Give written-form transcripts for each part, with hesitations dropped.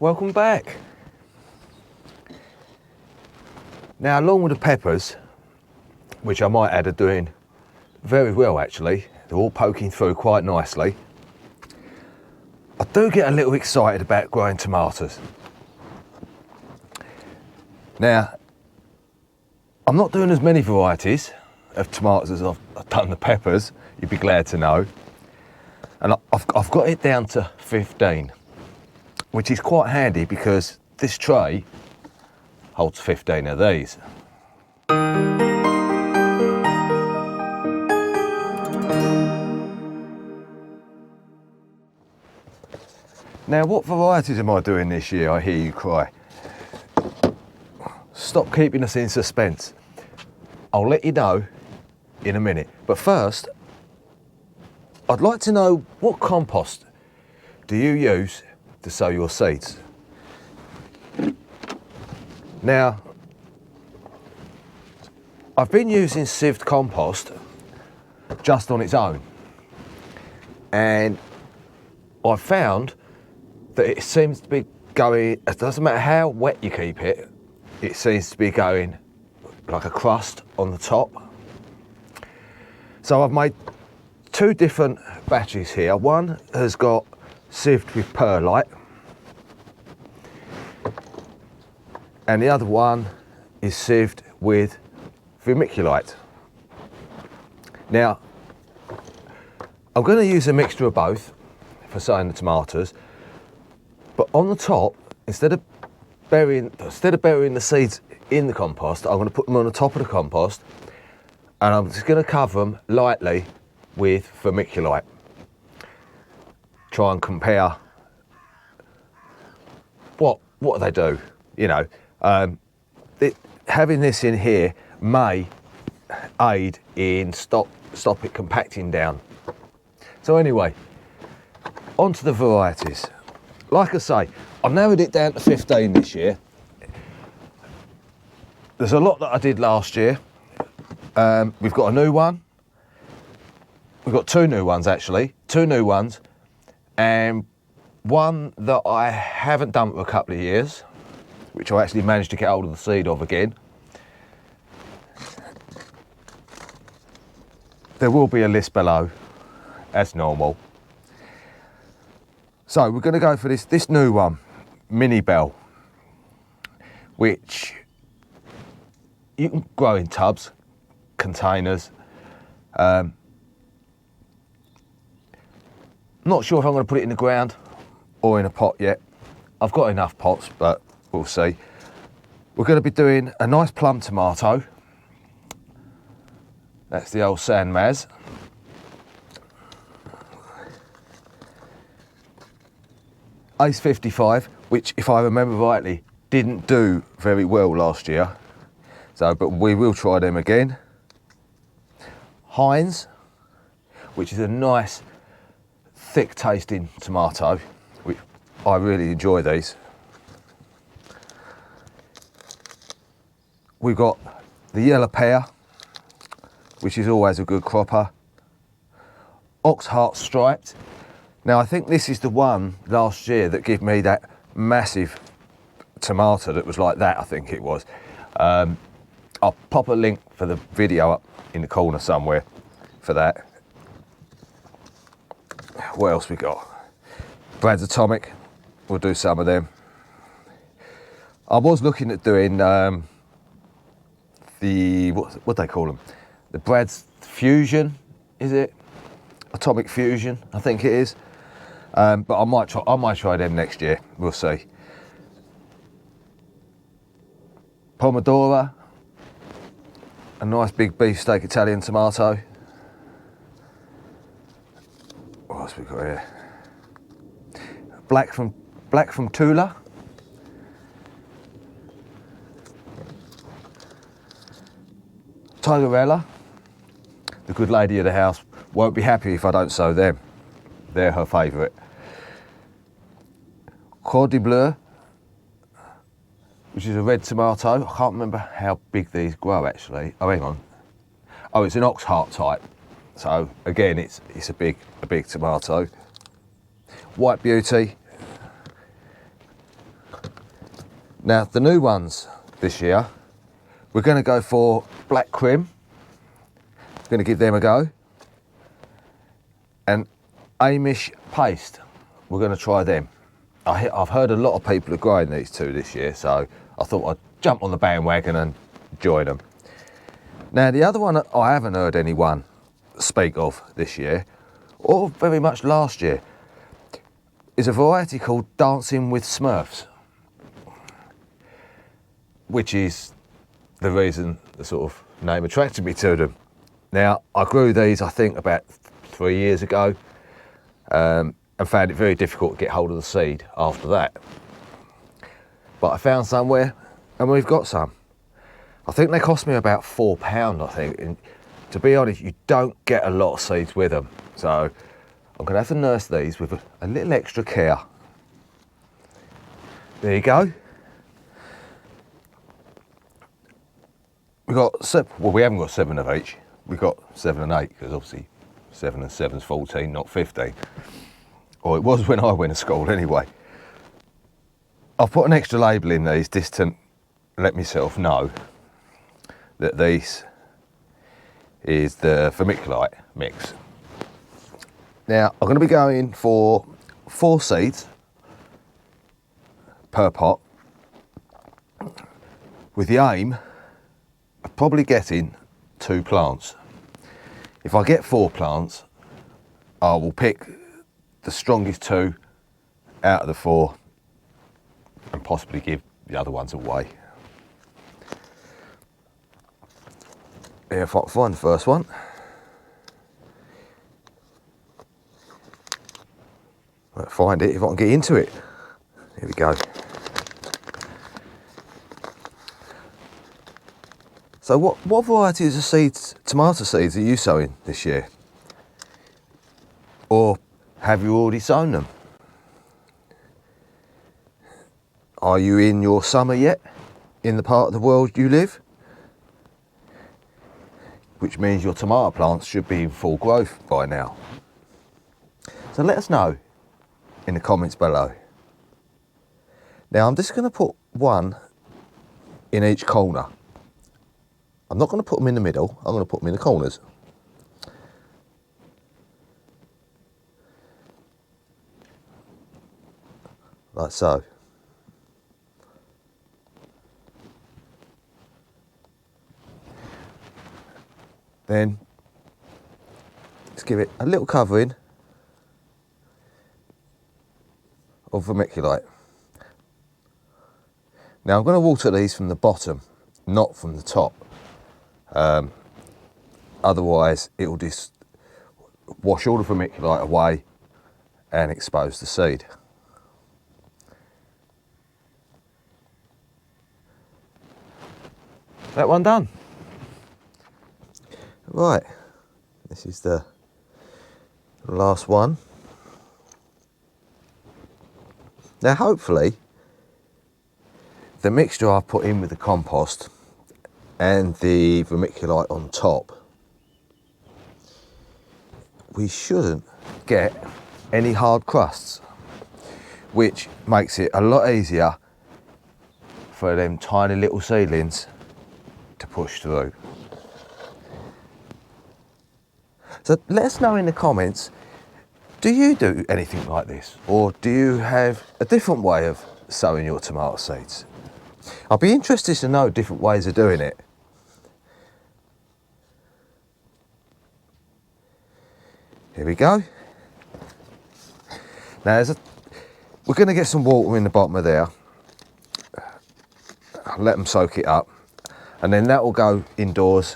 welcome back. Now, along with the peppers, which I might add are doing very well actually, they're all poking through quite nicely, I do get a little excited about growing tomatoes. Now, I'm not doing as many varieties of tomatoes as I've done the peppers, you'd be glad to know. And I've got it down to 15, which is quite handy because this tray holds 15 of these. Now, what varieties am I doing this year, I hear you cry? Stop keeping us in suspense. I'll let you know in a minute. But first, I'd like to know, what compost do you use to sow your seeds? Now, I've been using sieved compost just on its own, and I've found that it seems to be going, it doesn't matter how wet you keep it, it seems to be going like a crust on the top. So I've made two different batches here. One has got sieved with perlite, and the other one is sieved with vermiculite. Now, I'm going to use a mixture of both for sowing the tomatoes, but on the top, instead of burying the seeds in the compost, I'm going to put them on the top of the compost, and I'm just going to cover them lightly with vermiculite. Try and compare what they do, you know. Having this in here may aid in stop it compacting down. So anyway, onto the varieties. Like I say, I've narrowed it down to 15 this year. There's a lot that I did last year. We've got a new one. We've got two new ones actually, and one that I haven't done for a couple of years, which I actually managed to get hold of the seed of again. There will be a list below, as normal. So we're going to go for this new one, Minibel, which you can grow in tubs, containers. Not sure if I'm going to put it in the ground or in a pot yet. I've got enough pots, but we'll see. We're going to be doing a nice plum tomato. That's the old San Maz. Ace 55, which, if I remember rightly, didn't do very well last year. So, but we will try them again. Heinz, which is a nice, thick tasting tomato, which I really enjoy these. We've got the yellow pear, which is always a good cropper. Oxheart striped. Now, I think this is the one last year that gave me that massive tomato that was like that, I think it was. I'll pop a link for the video up in the corner somewhere for that. What else we got? Brad's Atomic, we'll do some of them. I was looking at doing the, what they call them? The Brad's Fusion, is it? Atomic Fusion, I think it is. But I might try them next year, we'll see. Pomodoro, a nice big beefsteak Italian tomato. What else we got here? Black from Tula. Tigerella, the good lady of the house, won't be happy if I don't sow them. They're her favourite. Cuor, which is a red tomato. I can't remember how big these grow actually. Oh, hang on. Oh, it's an Oxheart type. So again, it's a big tomato. White Beauty. Now the new ones this year, we're going to go for black krim. Going to give them a go. And Amish paste, we're going to try them. I've heard a lot of people are growing these two this year, so I thought I'd jump on the bandwagon and join them. Now the other one I haven't heard anyone speak of this year, or very much last year, is a variety called Dancing with Smurfs, which is the reason the sort of name attracted me to them. Now I grew these I think about 3 years ago, and found it very difficult to get hold of the seed after that. But I found somewhere and we've got some. I think they cost me about £4, I think. And to be honest, you don't get a lot of seeds with them. So I'm gonna have to nurse these with a little extra care. There you go. We've got seven, well, we haven't got 7 of each. We've got 7 and 8, because obviously 7 and 7's 14, not 15. Or it was when I went to school anyway. I've put an extra label in these just to let myself know that this is the vermiculite mix. Now I'm going to be going for 4 seeds per pot, with the aim of probably getting 2 plants. If I get 4 plants, I will pick the strongest 2 out of the 4 and possibly give the other ones away. If I can find the first one. I'll find it if I can get into it. Here we go. So what varieties of seeds, tomato seeds, are you sowing this year? Or have you already sown them? Are you in your summer yet, in the part of the world you live? Which means your tomato plants should be in full growth by now. So let us know in the comments below. Now I'm just going to put one in each corner. I'm not going to put them in the middle, I'm going to put them in the corners. Like so. Then let's give it a little covering of vermiculite. Now I'm going to water these from the bottom, not from the top. Otherwise it will just wash all the vermiculite away and expose the seed. That one done. Right, this is the last one. Now hopefully the mixture I've put in with the compost and the vermiculite on top, we shouldn't get any hard crusts, which makes it a lot easier for them tiny little seedlings to push through. So let us know in the comments, do you do anything like this? Or do you have a different way of sowing your tomato seeds? I'll be interested to know different ways of doing it. Here we go. Now we're going to get some water in the bottom of there. I'll let them soak it up. And then that will go indoors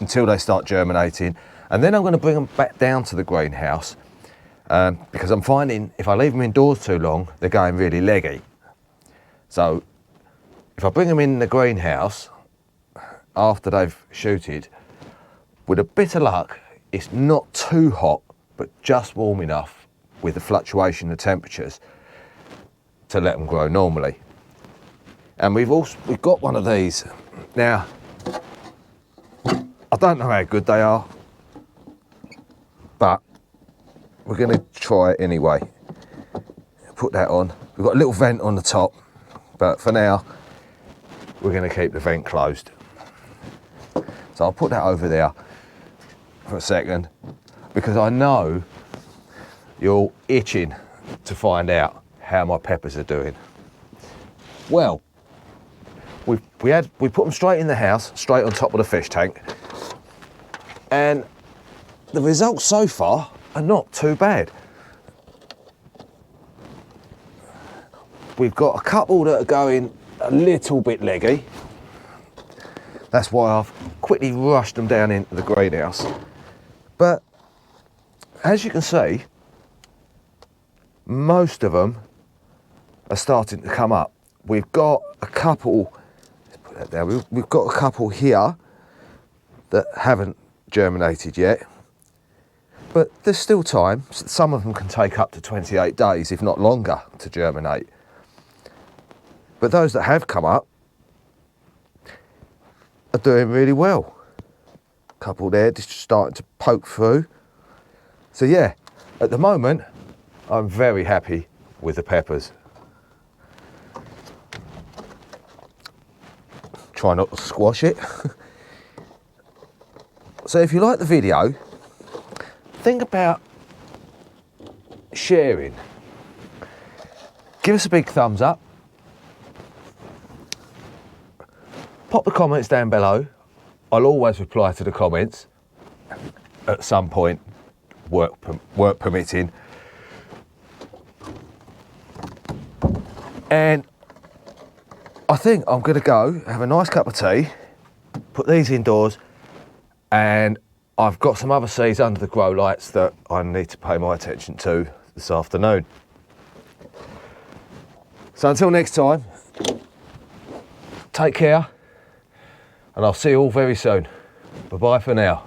until they start germinating. And then I'm going to bring them back down to the greenhouse because I'm finding if I leave them indoors too long, they're going really leggy. So if I bring them in the greenhouse after they've shooted, with a bit of luck, it's not too hot, but just warm enough with the fluctuation of temperatures to let them grow normally. And we've got one of these. Now, I don't know how good they are, but we're going to try it anyway. Put that on. We've got a little vent on the top But for now, we're going to keep the vent closed. So I'll put that over there for a second, because I know you're all itching to find out how my peppers are doing. Well, we put them straight in the house, straight on top of the fish tank, and the results so far are not too bad. We've got a couple that are going a little bit leggy. That's why I've quickly rushed them down into the greenhouse. But as you can see, most of them are starting to come up. We've got a couple, let's put that down, we've got a couple here that haven't germinated yet. But there's still time. Some of them can take up to 28 days, if not longer, to germinate. But those that have come up are doing really well. A couple there just starting to poke through. So yeah, at the moment, I'm very happy with the peppers. Try not to squash it. So if you like the video, think about sharing. Give us a big thumbs up. Pop the comments down below. I'll always reply to the comments at some point, work permitting. And I think I'm going to go have a nice cup of tea, put these indoors, and I've got some other seeds under the grow lights that I need to pay my attention to this afternoon. So until next time, take care, and I'll see you all very soon. Bye-bye for now.